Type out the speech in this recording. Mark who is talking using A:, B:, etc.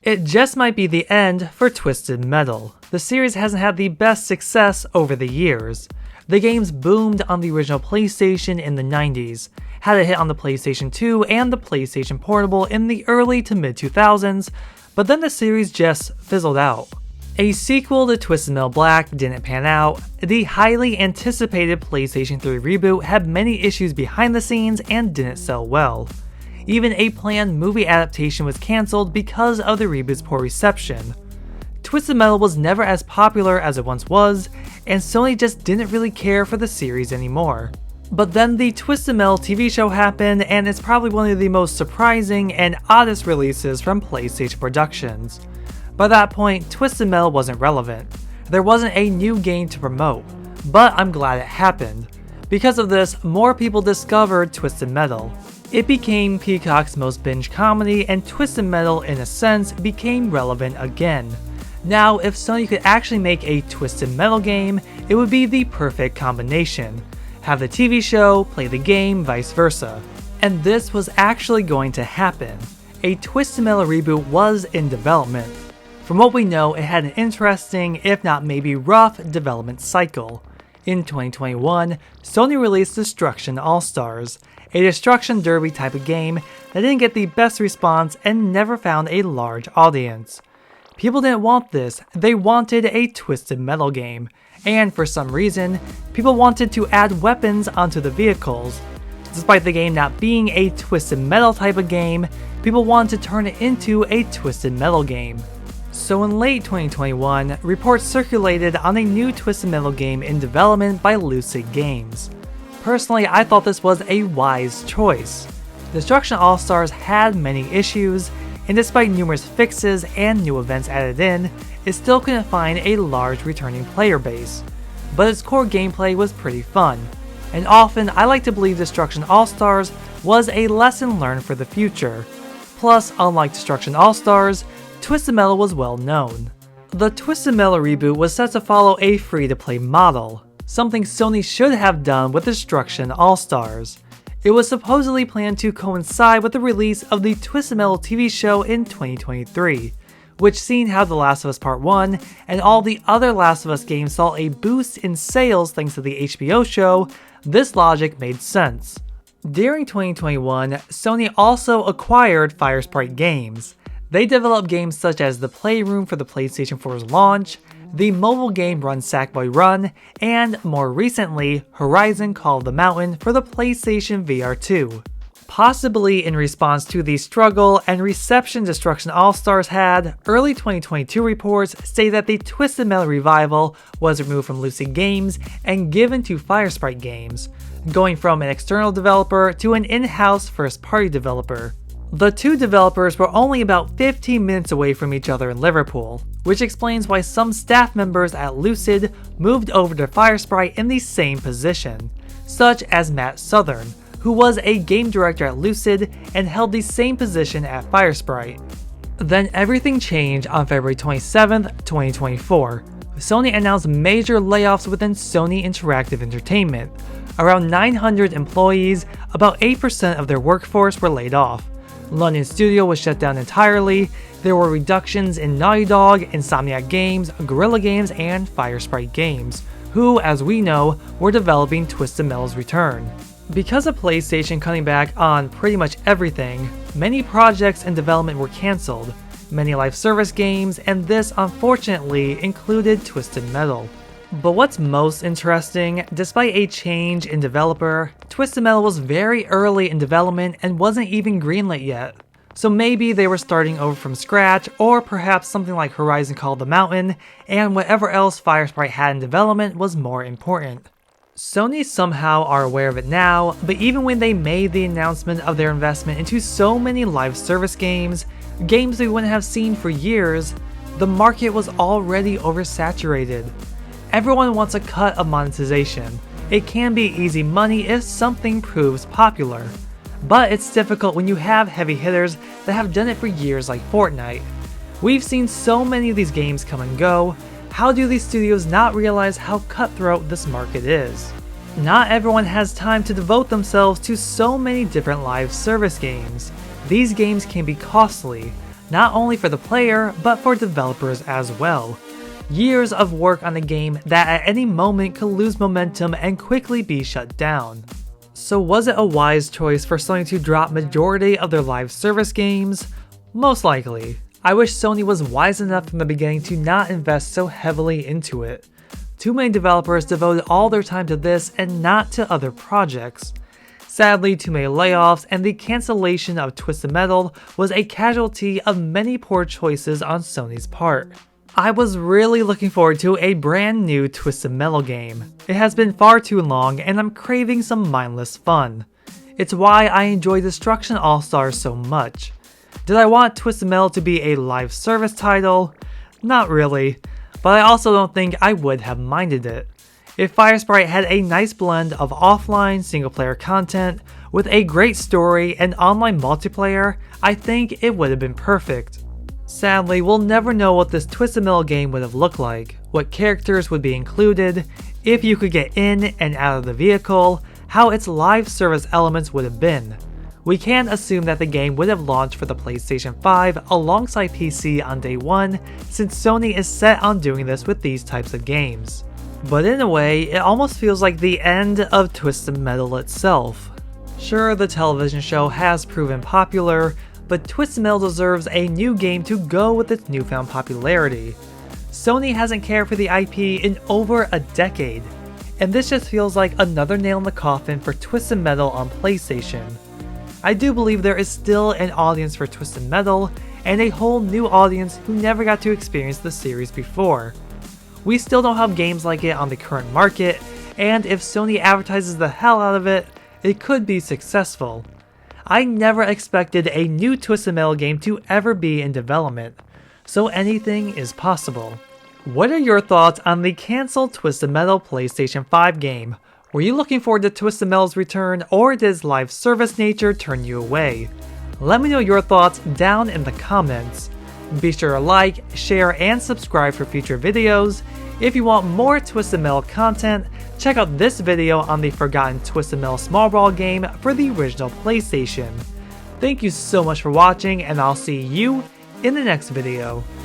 A: It just might be the end for Twisted Metal. The series hasn't had the best success over the years. The games boomed on the original PlayStation in the 90s, had a hit on the PlayStation 2 and the PlayStation Portable in the early to mid 2000s, but then the series just fizzled out. A sequel to Twisted Metal Black didn't pan out, the highly anticipated PlayStation 3 reboot had many issues behind the scenes and didn't sell well. Even a planned movie adaptation was cancelled because of the reboot's poor reception. Twisted Metal was never as popular as it once was, and Sony just didn't really care for the series anymore. But then the Twisted Metal TV show happened, and it's probably one of the most surprising and oddest releases from PlayStation Productions. By that point, Twisted Metal wasn't relevant. There wasn't a new game to promote, but I'm glad it happened. Because of this, more people discovered Twisted Metal. It became Peacock's most binge comedy, and Twisted Metal, in a sense, became relevant again. Now, if Sony could actually make a Twisted Metal game, it would be the perfect combination. Have the TV show, play the game, vice versa. And this was actually going to happen. A Twisted Metal reboot was in development. From what we know, it had an interesting, if not maybe rough, development cycle. In 2021, Sony released Destruction All-Stars, a destruction derby type of game that didn't get the best response and never found a large audience. People didn't want this, they wanted a Twisted Metal game, and for some reason, people wanted to add weapons onto the vehicles. Despite the game not being a Twisted Metal type of game, people wanted to turn it into a Twisted Metal game. So in late 2021, reports circulated on a new Twisted Metal game in development by Lucid Games. Personally, I thought this was a wise choice. Destruction All-Stars had many issues, and despite numerous fixes and new events added in, it still couldn't find a large returning player base. But its core gameplay was pretty fun, and often I like to believe Destruction All-Stars was a lesson learned for the future. Plus, unlike Destruction All-Stars, Twisted Metal was well known. The Twisted Metal reboot was set to follow a free-to-play model, something Sony should have done with Destruction All-Stars. It was supposedly planned to coincide with the release of the Twisted Metal TV show in 2023, which, seeing how The Last of Us Part 1 and all the other Last of Us games saw a boost in sales thanks to the HBO show, this logic made sense. During 2021, Sony also acquired Firesprite Games. They developed games such as The Playroom for the PlayStation 4's launch, the mobile game Run Sackboy Run, and more recently, Horizon Call of the Mountain for the PlayStation VR 2. Possibly in response to the struggle and reception Destruction All-Stars had, early 2022 reports say that the Twisted Metal revival was removed from Lucid Games and given to Firesprite Games, going from an external developer to an in-house first-party developer. The two developers were only about 15 minutes away from each other in Liverpool, which explains why some staff members at Lucid moved over to Firesprite in the same position, such as Matt Southern, who was a game director at Lucid and held the same position at Firesprite. Then everything changed on February 27, 2024. Sony announced major layoffs within Sony Interactive Entertainment. Around 900 employees, about 8% of their workforce were laid off. London Studio was shut down entirely. There were reductions in Naughty Dog, Insomniac Games, Guerrilla Games, and Firesprite Games, who, as we know, were developing Twisted Metal's return. Because of PlayStation cutting back on pretty much everything, many projects in development were cancelled, many live service games, and this unfortunately included Twisted Metal. But what's most interesting, despite a change in developer, Twisted Metal was very early in development and wasn't even greenlit yet. So maybe they were starting over from scratch, or perhaps something like Horizon Call of the Mountain, and whatever else Firesprite had in development was more important. Sony somehow are aware of it now, but even when they made the announcement of their investment into so many live service games we wouldn't have seen for years, the market was already oversaturated. Everyone wants a cut of monetization. It can be easy money if something proves popular. But it's difficult when you have heavy hitters that have done it for years like Fortnite. We've seen so many of these games come and go. How do these studios not realize how cutthroat this market is? Not everyone has time to devote themselves to so many different live service games. These games can be costly. not only for the player, but for developers as well. Years of work on a game that at any moment could lose momentum and quickly be shut down. So was it a wise choice for Sony to drop majority of their live service games? Most likely. I wish Sony was wise enough from the beginning to not invest so heavily into it. Too many developers devoted all their time to this and not to other projects. Sadly, too many layoffs and the cancellation of Twisted Metal was a casualty of many poor choices on Sony's part. I was really looking forward to a brand new Twisted Metal game. It has been far too long and I'm craving some mindless fun. It's why I enjoy Destruction All-Stars so much. Did I want Twisted Metal to be a live service title? Not really, but I also don't think I would have minded it. If Firesprite had a nice blend of offline single-player content with a great story and online multiplayer, I think it would have been perfect. Sadly, we'll never know what this Twisted Metal game would have looked like, what characters would be included, if you could get in and out of the vehicle, how its live service elements would have been. We can assume that the game would have launched for the PlayStation 5 alongside PC on day one, since Sony is set on doing this with these types of games. But in a way, it almost feels like the end of Twisted Metal itself. Sure, the television show has proven popular, but Twisted Metal deserves a new game to go with its newfound popularity. Sony hasn't cared for the IP in over a decade, and this just feels like another nail in the coffin for Twisted Metal on PlayStation. I do believe there is still an audience for Twisted Metal, and a whole new audience who never got to experience the series before. We still don't have games like it on the current market, and if Sony advertises the hell out of it, it could be successful. I never expected a new Twisted Metal game to ever be in development, so anything is possible. What are your thoughts on the cancelled Twisted Metal PlayStation 5 game? Were you looking forward to Twisted Metal's return, or did its live service nature turn you away? Let me know your thoughts down in the comments. Be sure to like, share, and subscribe for future videos. If you want more Twisted Metal content, check out this video on the forgotten Twisted Metal Small Brawl game for the original PlayStation. Thank you so much for watching, and I'll see you in the next video.